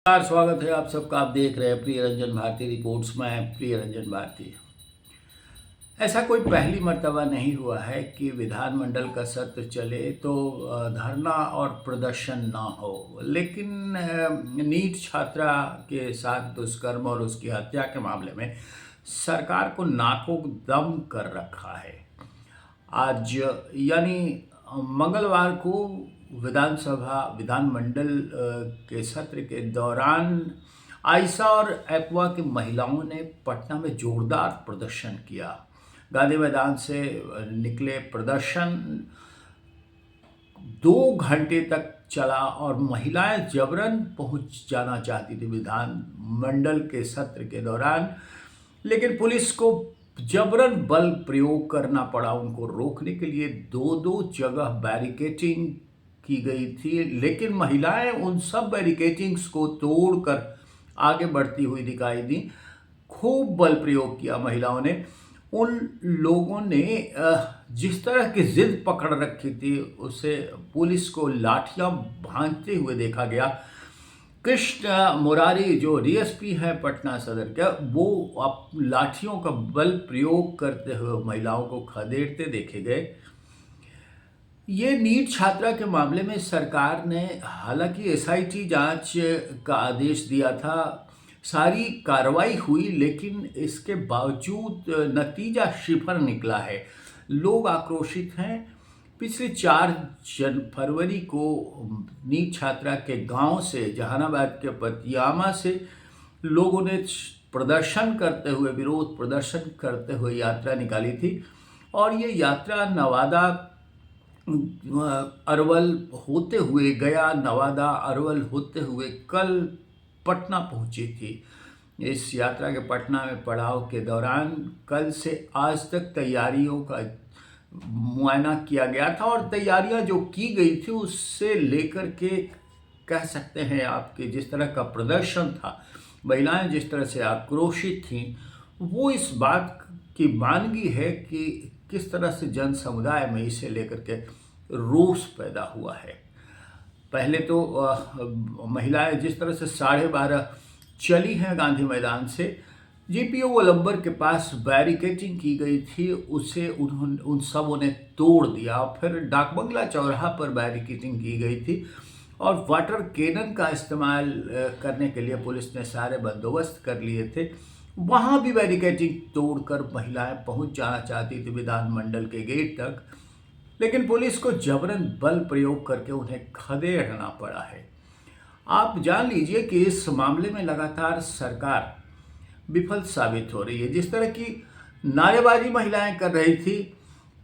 नमस्कार, स्वागत है आप सबका। आप देख रहे हैं प्रिय रंजन भारती रिपोर्ट्स में। प्रिय रंजन भारती, ऐसा कोई पहली मर्तबा नहीं हुआ है कि विधानमंडल का सत्र चले तो धरना और प्रदर्शन ना हो। लेकिन नीट छात्रा के साथ दुष्कर्म और उसकी हत्या के मामले में सरकार को नाको दम कर रखा है। आज यानी मंगलवार को विधानमंडल के सत्र के दौरान आयशा और एक्वा की महिलाओं ने पटना में जोरदार प्रदर्शन किया। गांधी मैदान से निकले प्रदर्शन 2 घंटे तक चला और महिलाएं जबरन पहुंच जाना चाहती थी विधानमंडल के सत्र के दौरान, लेकिन पुलिस को जबरन बल प्रयोग करना पड़ा उनको रोकने के लिए। दो दो जगह बैरिकेटिंग की गई थी, लेकिन महिलाएं उन सब बैरिकेटिंग्स को तोड़कर आगे बढ़ती हुई दिखाई दी। खूब बल प्रयोग किया महिलाओं ने। उन लोगों ने जिस तरह की जिद पकड़ रखी थी उसे पुलिस को लाठियां भांजते हुए देखा गया। कृष्ण मुरारी जो डीएसपी हैं पटना सदर के, वो अब लाठियों का बल प्रयोग करते हुए महिलाओं को खदेड़ते देखे गए। ये नीट छात्रा के मामले में सरकार ने हालांकि एसआईटी जांच का आदेश दिया था, सारी कार्रवाई हुई, लेकिन इसके बावजूद नतीजा शिफर निकला है। लोग आक्रोशित हैं। पिछले 4 फरवरी को नीट छात्रा के गांव से, जहानाबाद के पतियामा से लोगों ने प्रदर्शन करते हुए, विरोध प्रदर्शन करते हुए यात्रा निकाली थी और ये यात्रा नवादा अरवल होते हुए, गया नवादा अरवल होते हुए कल पटना पहुंची थी। इस यात्रा के पटना में पड़ाव के दौरान कल से आज तक तैयारियों का मुआयना किया गया था और तैयारियां जो की गई थी उससे लेकर के कह सकते हैं आपके जिस तरह का प्रदर्शन था, महिलाएं जिस तरह से आक्रोशित थीं, वो इस बात की मानगी है कि किस तरह से जन समुदाय में इसे लेकर के रोष पैदा हुआ है। पहले तो महिलाएं जिस तरह से 12:30 चली हैं गांधी मैदान से, जीपीओ गोलंबर के पास बैरिकेटिंग की गई थी, उसे उन सबों ने तोड़ दिया। फिर डाकबंगला चौराहा पर बैरिकेटिंग की गई थी और वाटर कैनन का इस्तेमाल करने के लिए पुलिस ने सारे बंदोबस्त कर लिए थे। वहाँ भी बैरिकेटिंग तोड़कर महिलाएं पहुँच जाना चाहती थी विधानमंडल के गेट तक, लेकिन पुलिस को जबरन बल प्रयोग करके उन्हें खदेड़ना पड़ा है। आप जान लीजिए कि इस मामले में लगातार सरकार विफल साबित हो रही है। जिस तरह की नारेबाजी महिलाएं कर रही थी,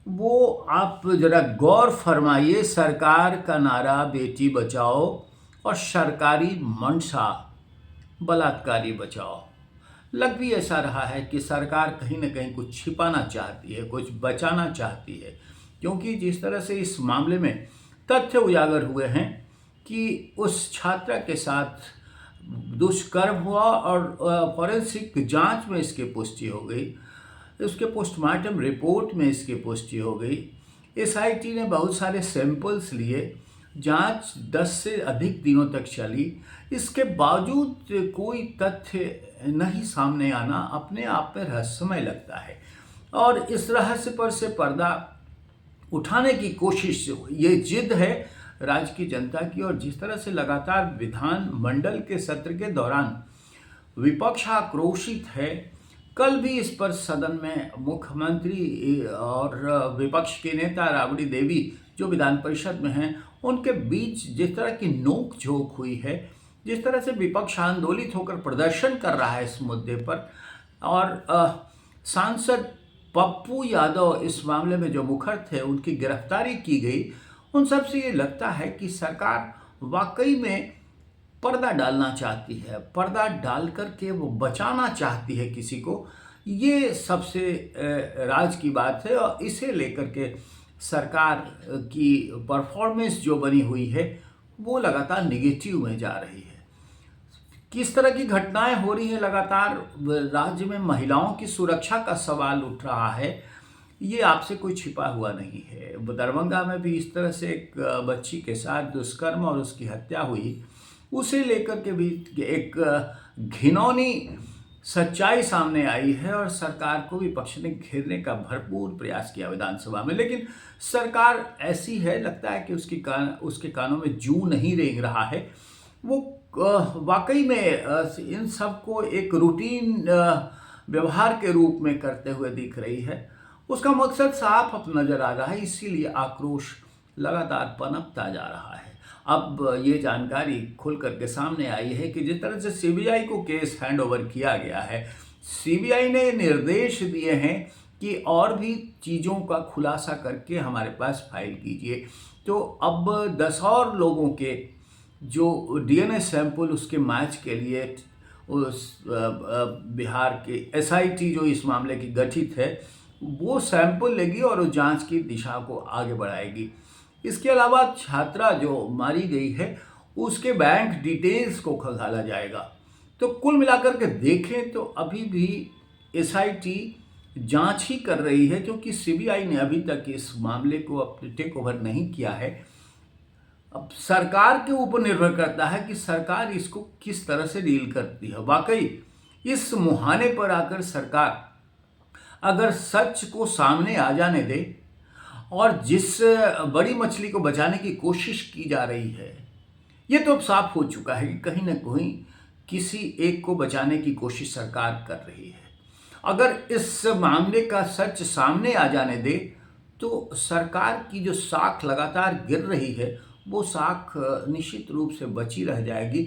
वो आप जरा गौर फरमाइए। सरकार का नारा बेटी बचाओ और सरकारी मंशा बलात्कारी बचाओ। लग भी ऐसा रहा है कि सरकार कहीं ना कहीं कुछ छिपाना चाहती है, कुछ बचाना चाहती है, क्योंकि जिस तरह से इस मामले में तथ्य उजागर हुए हैं कि उस छात्रा के साथ दुष्कर्म हुआ और फॉरेंसिक जांच में इसकी पुष्टि हो गई, उसके पोस्टमार्टम रिपोर्ट में इसकी पुष्टि हो गई। एसआईटी ने बहुत सारे सैंपल्स लिए, जांच 10 से अधिक दिनों तक चली, इसके बावजूद कोई तथ्य नहीं सामने आना अपने आप में रहस्यमय लगता है। और इस रहस्य पर से पर्दा उठाने की कोशिश, ये जिद है राज्य की जनता की। और जिस तरह से लगातार विधानमंडल के सत्र के दौरान विपक्ष आक्रोशित है, कल भी इस पर सदन में मुख्यमंत्री और विपक्ष के नेता राबड़ी देवी जो विधान परिषद में हैं, उनके बीच जिस तरह की नोक झोंक हुई है, जिस तरह से विपक्ष आंदोलित होकर प्रदर्शन कर रहा है इस मुद्दे पर, और सांसद पप्पू यादव इस मामले में जो मुखर थे उनकी गिरफ्तारी की गई, उन सब से ये लगता है कि सरकार वाकई में पर्दा डालना चाहती है, पर्दा डाल करके वो बचाना चाहती है किसी को। ये सबसे राज की बात है और इसे लेकर के सरकार की परफॉर्मेंस जो बनी हुई है वो लगातार नेगेटिव में जा रही है। किस तरह की घटनाएं हो रही हैं लगातार, राज्य में महिलाओं की सुरक्षा का सवाल उठ रहा है, ये आपसे कोई छिपा हुआ नहीं है। दरभंगा में भी इस तरह से एक बच्ची के साथ दुष्कर्म और उसकी हत्या हुई, उसे लेकर के भी एक घिनौनी सच्चाई सामने आई है और सरकार को विपक्ष ने घेरने का भरपूर प्रयास किया विधानसभा में। लेकिन सरकार ऐसी है, लगता है कि उसके कानों में जूं नहीं रेंग रहा है। वो वाकई में इन सबको एक रूटीन व्यवहार के रूप में करते हुए दिख रही है। उसका मकसद साफ अब नजर आ रहा है, इसीलिए आक्रोश लगातार पनपता जा रहा है। अब ये जानकारी खुल करके सामने आई है कि जिस तरह से सीबीआई को केस हैंडओवर किया गया है, सीबीआई ने निर्देश दिए हैं कि और भी चीज़ों का खुलासा करके हमारे पास फाइल कीजिए। तो अब 10 और लोगों के जो डीएनए सैंपल उसके मैच के लिए उस बिहार के एसआईटी जो इस मामले की गठित है, वो सैंपल लेगी और उस जांच की दिशा को आगे बढ़ाएगी। इसके अलावा छात्रा जो मारी गई है उसके बैंक डिटेल्स को खंगाला जाएगा। तो कुल मिलाकर के देखें तो अभी भी एसआईटी जांच ही कर रही है, क्योंकि सीबीआई ने अभी तक इस मामले को अपने टेक ओवर नहीं किया है। अब सरकार के ऊपर निर्भर करता है कि सरकार इसको किस तरह से डील करती है। वाकई इस मुहाने पर आकर सरकार अगर सच को सामने आ जाने दे और जिस बड़ी मछली को बचाने की कोशिश की जा रही है, ये तो अब साफ हो चुका है कि कहीं ना कहीं किसी एक को बचाने की कोशिश सरकार कर रही है। अगर इस मामले का सच सामने आ जाने दे तो सरकार की जो साख लगातार गिर रही है वो साख निश्चित रूप से बची रह जाएगी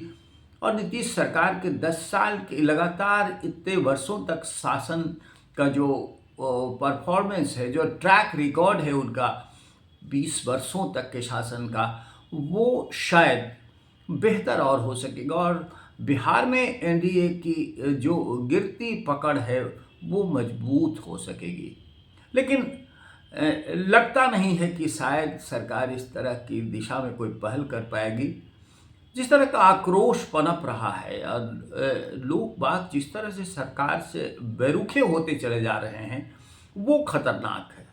और नीतीश सरकार के 10 साल के लगातार इतने वर्षों तक शासन का जो परफॉर्मेंस है, जो ट्रैक रिकॉर्ड है उनका 20 वर्षों तक के शासन का, वो शायद बेहतर और हो सकेगा और बिहार में एनडीए की जो गिरती पकड़ है वो मजबूत हो सकेगी। लेकिन लगता नहीं है कि शायद सरकार इस तरह की दिशा में कोई पहल कर पाएगी। जिस तरह का आक्रोश पनप रहा है और लोग बाग जिस तरह से सरकार से बेरुखे होते चले जा रहे हैं वो खतरनाक है।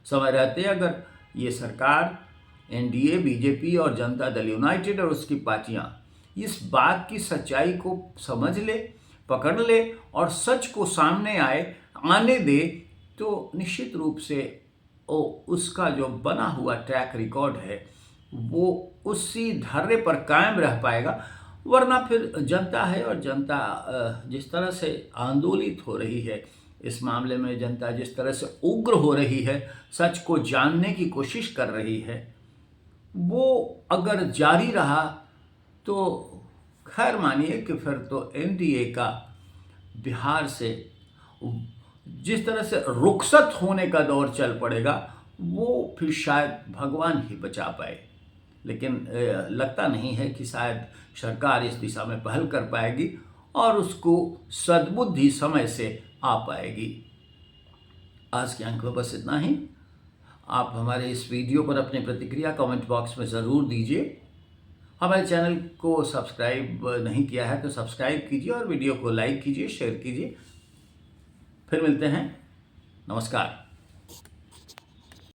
समय रहते अगर ये सरकार, एनडीए, बीजेपी और जनता दल यूनाइटेड और उसकी पार्टियां इस बात की सच्चाई को समझ ले, पकड़ ले और सच को सामने आने दे तो निश्चित रूप से उसका जो बना हुआ ट्रैक रिकॉर्ड है वो उसी धर्रे पर कायम रह पाएगा। वरना फिर जनता है और जनता जिस तरह से आंदोलित हो रही है इस मामले में, जनता जिस तरह से उग्र हो रही है, सच को जानने की कोशिश कर रही है, वो अगर जारी रहा तो खैर मानिए कि फिर तो एनडीए का बिहार से जिस तरह से रुखसत होने का दौर चल पड़ेगा वो फिर शायद भगवान ही बचा पाए। लेकिन लगता नहीं है कि शायद सरकार इस दिशा में पहल कर पाएगी और उसको सद्बुद्धि समय से आ पाएगी। आज के अंक में बस इतना ही। आप हमारे इस वीडियो पर अपनी प्रतिक्रिया कमेंट बॉक्स में ज़रूर दीजिए। हमारे चैनल को सब्सक्राइब नहीं किया है तो सब्सक्राइब कीजिए और वीडियो को लाइक कीजिए, शेयर कीजिए। फिर मिलते हैं। नमस्कार।